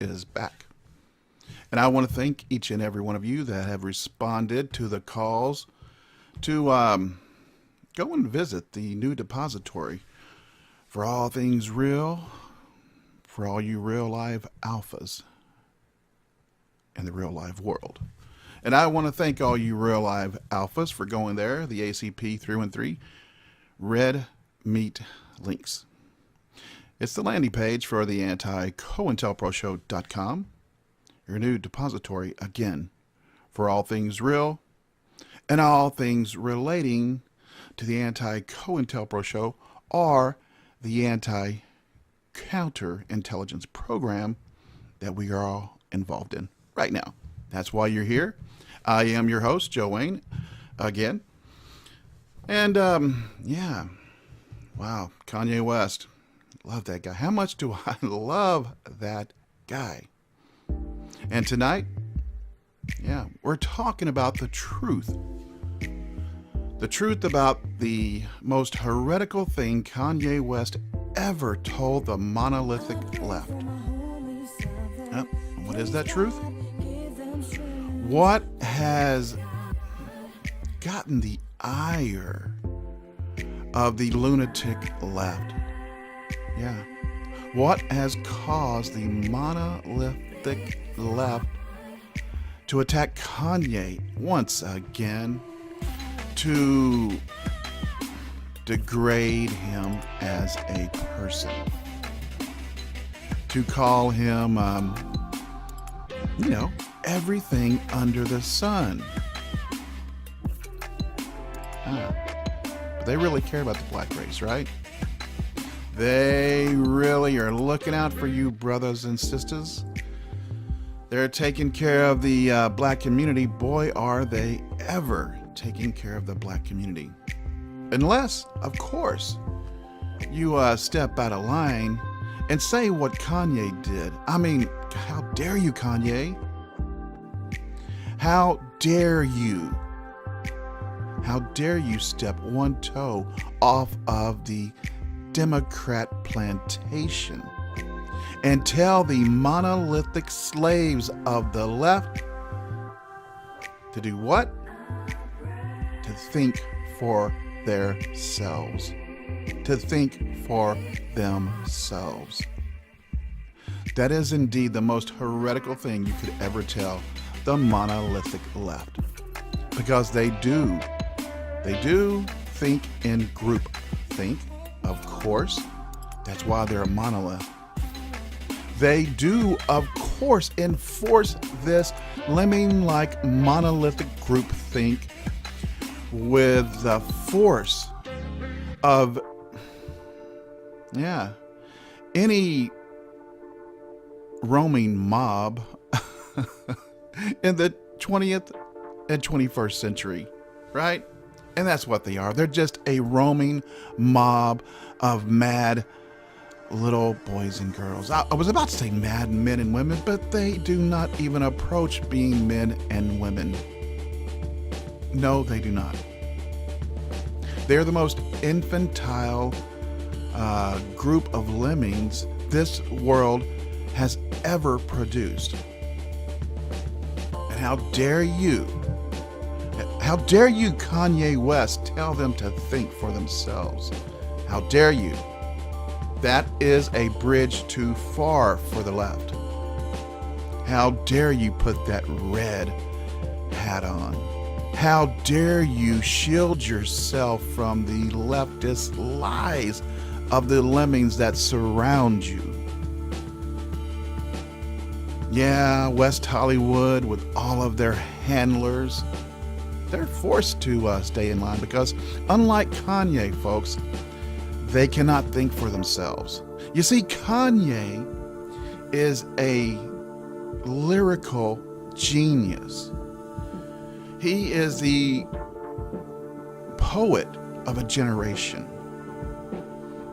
is back. And I want to thank each and every one of you that have responded to the calls to go and visit the new depository for all things real, for all you real live alphas in the real live world. And I want to thank all you real live alphas for going there, the ACP through and three Red Meat Links. It's the landing page for the anti-COINTELPROShow.com, your new depository again for all things real and all things relating to the anti-COINTELPRO show or the anti-counterintelligence program that we are all involved in right now. That's why you're here. I am your host, Joe Wayne, again. And, wow, Kanye West. Love that guy. How much do I love that guy? And tonight, we're talking about the truth. The truth about the most heretical thing Kanye West ever told the monolithic left. What is that truth? What has gotten the ire of the lunatic left? What has caused the monolithic left to attack Kanye once again, to degrade him as a person, to call him, everything under the sun. But they really care about the black race, right? They really are looking out for you, brothers and sisters. They're taking care of the black community. Boy, are they ever taking care of the black community. Unless, of course, you step out of line and say what Kanye did. I mean, how dare you, Kanye? How dare you? How dare you step one toe off of the Democrat plantation and tell the monolithic slaves of the left to do what? To think for themselves. To think for themselves. That is indeed the most heretical thing you could ever tell the monolithic left. Because they do think in group think, of course. That's why they're a monolith. They do, of course, enforce this lemming-like monolithic groupthink with the force of, any roaming mob in the 20th and 21st century, right? And that's what they are. They're just a roaming mob of mad little boys and girls. I was about to say mad men and women, but they do not even approach being men and women. No, they do not. They're the most infantile group of lemmings this world has ever produced. And how dare you, Kanye West, tell them to think for themselves? How dare you? That is a bridge too far for the left. How dare you put that red hat on? How dare you shield yourself from the leftist lies of the lemmings that surround you? West Hollywood with all of their handlers, they're forced to stay in line because unlike Kanye, folks, they cannot think for themselves. You see, Kanye is a lyrical genius. He is the poet of a generation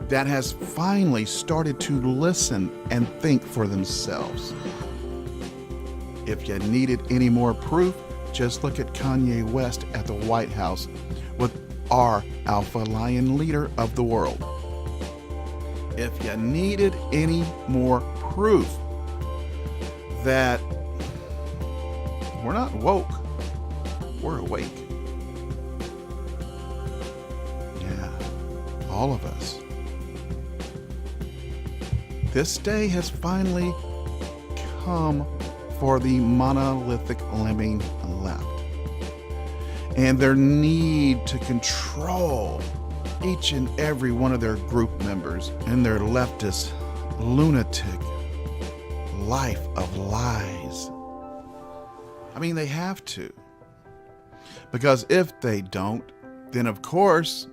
that has finally started to listen and think for themselves. If you needed any more proof, just look at Kanye West at the White House with our alpha lion leader of the world. If you needed any more proof, that we're not woke, we're awake. Yeah, all of us. This day has finally come for the monolithic lemming left and their need to control each and every one of their group members in their leftist, lunatic life of lies. I mean, they have to. Because if they don't, then of course,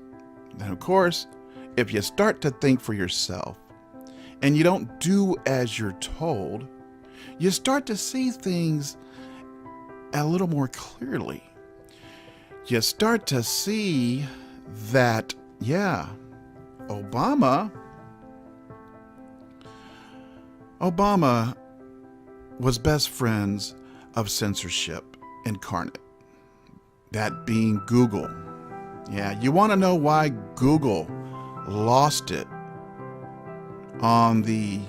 if you start to think for yourself and you don't do as you're told, you start to see things a little more clearly. You start to see that, yeah, Obama was best friends of censorship incarnate, that being Google. Yeah, you want to know why Google lost it on the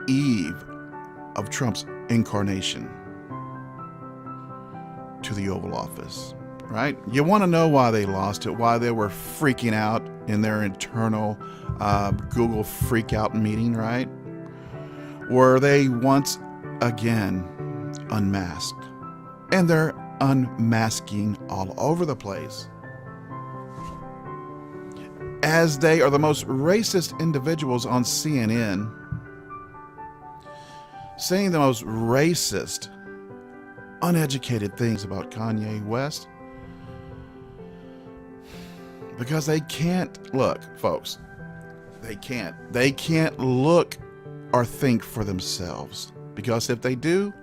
eve of Trump's incarnation to the Oval Office, right? You want to know why they lost it, why they were freaking out in their internal Google freakout meeting, right? Were they once again unmasked? And they're unmasking all over the place, as they are the most racist individuals on CNN, saying the most racist, uneducated things about Kanye West, because they can't look, folks. They can't look or think for themselves, because if they do,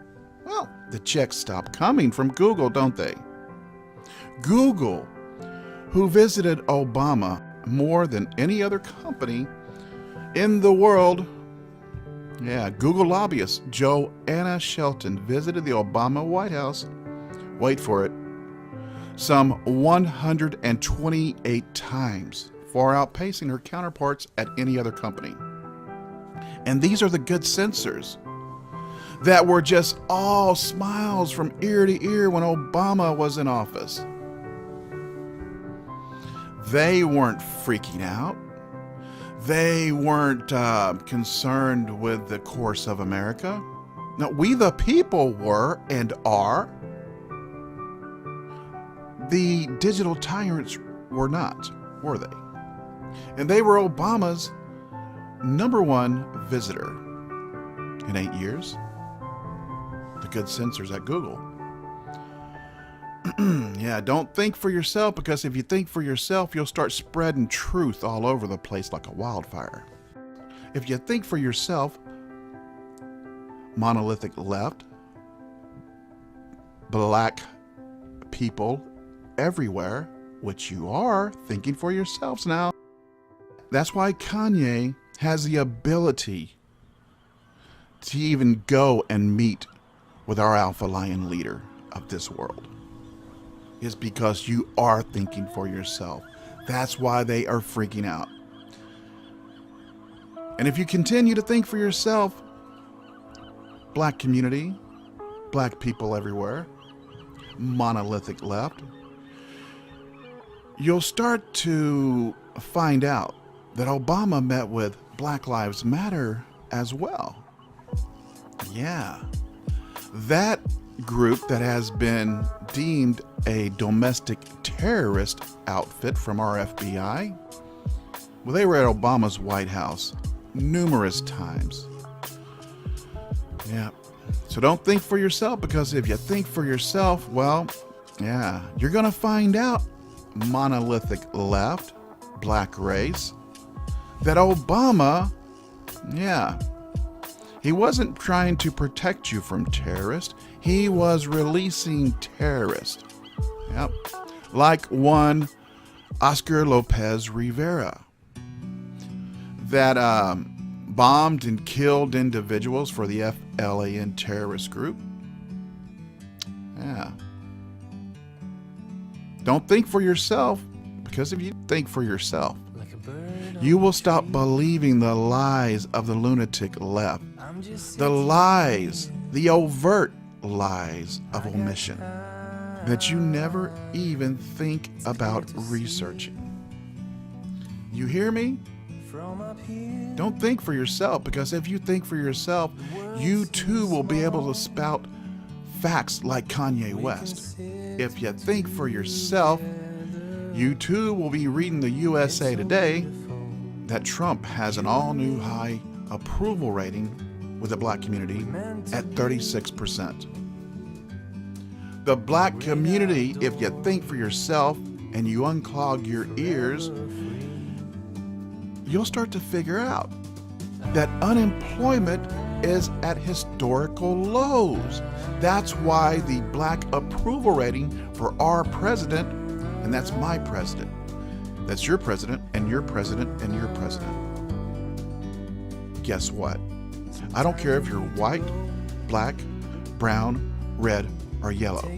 well, the checks stop coming from Google, don't they? Google, who visited Obama more than any other company in the world. Yeah, Google lobbyist Joanna Shelton visited the Obama White House, wait for it, some 128 times, far outpacing her counterparts at any other company. And these are the good censors that were just all smiles from ear to ear when Obama was in office. They weren't freaking out. They weren't concerned with the course of America. No, we the people were and are. The digital tyrants were not, were they? And they were Obama's #1 visitor in 8 years. The good censors at Google. Yeah, don't think for yourself, because if you think for yourself, you'll start spreading truth all over the place like a wildfire. If you think for yourself, monolithic left, black people everywhere, which you are thinking for yourselves now. That's why Kanye has the ability to even go and meet with our alpha lion leader of this world, is because you are thinking for yourself. That's why they are freaking out. And if you continue to think for yourself, black community, black people everywhere, monolithic left, you'll start to find out that Obama met with Black Lives Matter as well. Yeah, that group that has been deemed a domestic terrorist outfit from our FBI, well, they were at Obama's White House numerous times. Yeah, so don't think for yourself, because if you think for yourself, well, yeah, you're gonna find out, monolithic left, black race, that Obama, yeah, he wasn't trying to protect you from terrorists. He was releasing terrorists. Yep. Like one Oscar Lopez Rivera, that bombed and killed individuals for the FLAN terrorist group. Yeah. Don't think for yourself, because if you think for yourself, you will stop believing the lies of the lunatic left. The lies the overt lies of omission that you never even think about researching. You hear me? Don't think for yourself, because if you think for yourself, you too will be able to spout facts like Kanye West. If you think for yourself, you too will be reading the USA Today that Trump has an all-new high approval rating with the black community at 36%. The black community, if you think for yourself and you unclog your ears, you'll start to figure out that unemployment is at historical lows. That's why the black approval rating for our president, and that's my president, that's your president, and your president, and your president. Guess what? I don't care if you're white, black, brown, red, or yellow.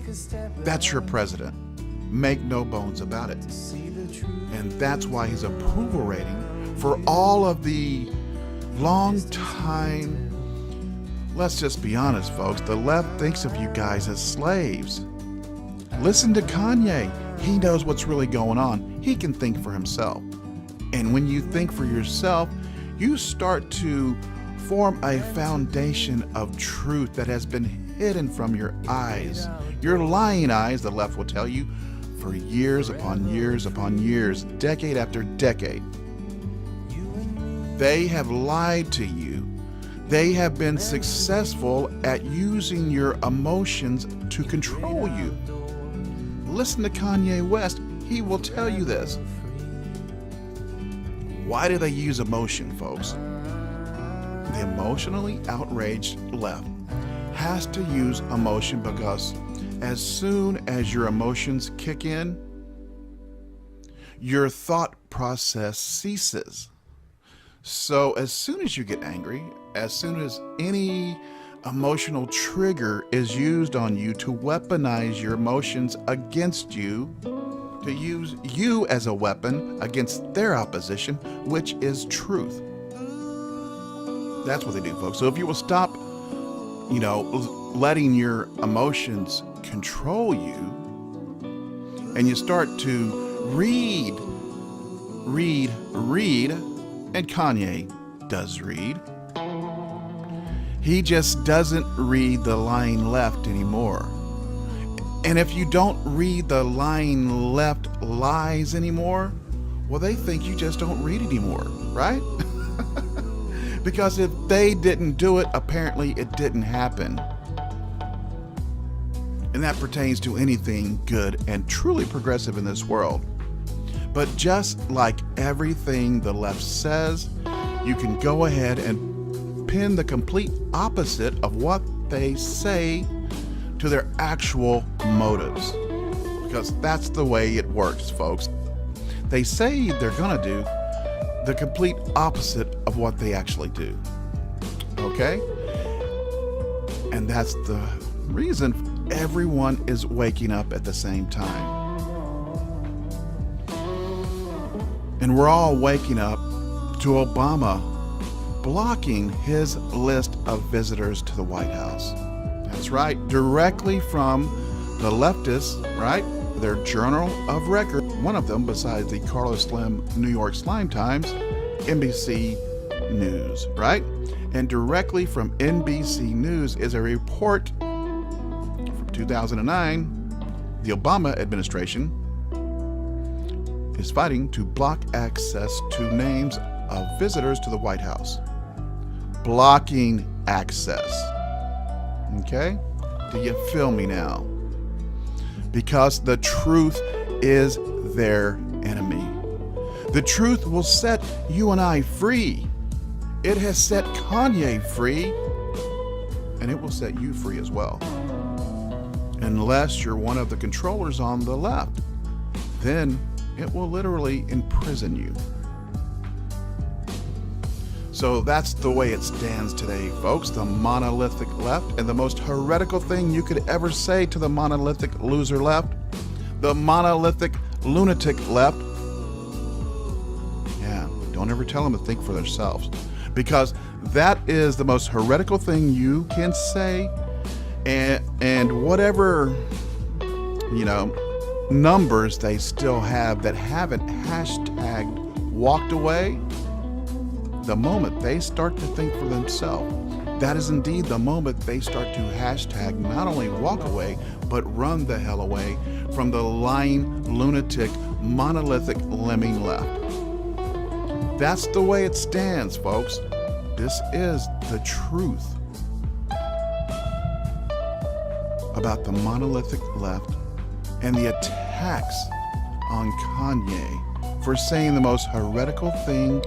That's your president. Make no bones about it. And that's why his approval rating for all of the long time, let's just be honest, folks, the left thinks of you guys as slaves. Listen to Kanye. He knows what's really going on. He can think for himself. And when you think for yourself, you start to form a foundation of truth that has been hidden from your eyes. Your lying eyes, the left will tell you, for years upon years upon years, decade after decade. They have lied to you. They have been successful at using your emotions to control you. Listen to Kanye West. He will tell you this. Why do they use emotion, folks? The emotionally outraged left has to use emotion because as soon as your emotions kick in, your thought process ceases. So as soon as you get angry, as soon as any emotional trigger is used on you to weaponize your emotions against you, to use you as a weapon against their opposition, which is truth. That's what they do, folks. So if you will stop, letting your emotions control you, and you start to read, and Kanye does read. He just doesn't read the lying left anymore. And if you don't read the lying left lies anymore, well, they think you just don't read anymore, right? Because if they didn't do it, apparently it didn't happen. And that pertains to anything good and truly progressive in this world. But just like everything the left says, you can go ahead and pin the complete opposite of what they say to their actual motives. Because that's the way it works, folks. They say they're going to do the complete opposite of what they actually do. Okay? And that's the reason everyone is waking up at the same time. And we're all waking up to Obama blocking his list of visitors to the White House. That's right, directly from the leftists, right? Their journal of record, one of them, besides the Carlos Slim New York Slime Times, NBC News, right? And directly from NBC News is a report from 2009. The Obama administration is fighting to block access to names of visitors to the White House. Blocking access. Okay? Do you feel me now? Because the truth is their enemy. The truth will set you and I free. It has set Kanye free, and it will set you free as well. Unless you're one of the controllers on the left, then it will literally imprison you. So that's the way it stands today, folks. The monolithic left, and the most heretical thing you could ever say to the monolithic loser left, the monolithic lunatic left. Yeah, don't ever tell them to think for themselves, because that is the most heretical thing you can say And whatever, you know, numbers they still have that haven't hashtagged walked away, the moment they start to think for themselves, that is indeed the moment they start to hashtag not only walk away, but run the hell away from the lying, lunatic, monolithic lemming left. That's the way it stands, folks. This is the truth about the monolithic left and the attacks on Kanye for saying the most heretical thing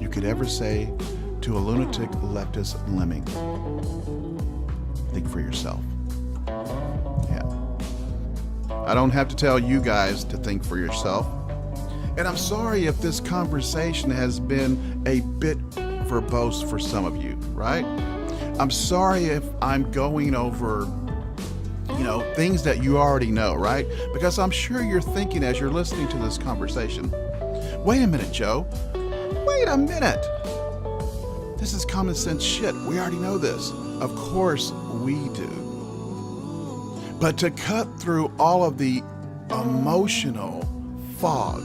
you could ever say to a lunatic leftist lemming. Think for yourself. Yeah. I don't have to tell you guys to think for yourself. And I'm sorry if this conversation has been a bit verbose for some of you, right? I'm sorry if I'm going over, you know, things that you already know, right? Because I'm sure you're thinking as you're listening to this conversation, wait a minute, Joe. Wait a minute. This is common sense shit. We already know this. Of course we do. But to cut through all of the emotional fog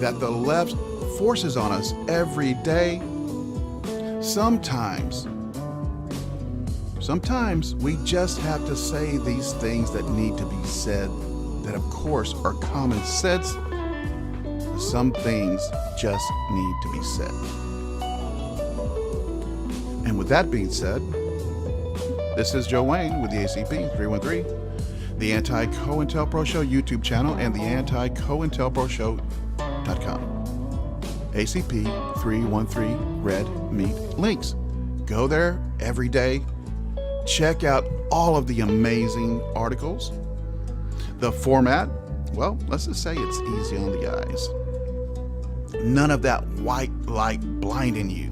that the left forces on us every day, sometimes we just have to say these things that need to be said, that of course are common sense. Some things just need to be said. And with that being said, this is Joe Wayne with the ACP 313, the Anti-COINTELPRO Show YouTube channel, and the Anti-COINTELPROShow.com. ACP 313 Red Meat Links. Go there every day. Check out all of the amazing articles. The format, well, let's just say it's easy on the eyes. None of that white light blinding you.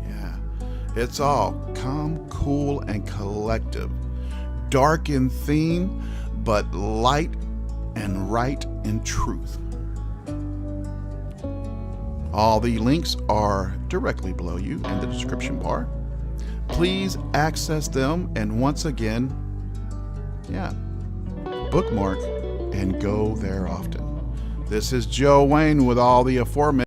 Yeah, it's all calm, cool, and collective. Dark in theme, but light and right in truth. All the links are directly below you in the description bar. Please access them, and once again, bookmark and go there often. This is Joe Wayne with all the aforementioned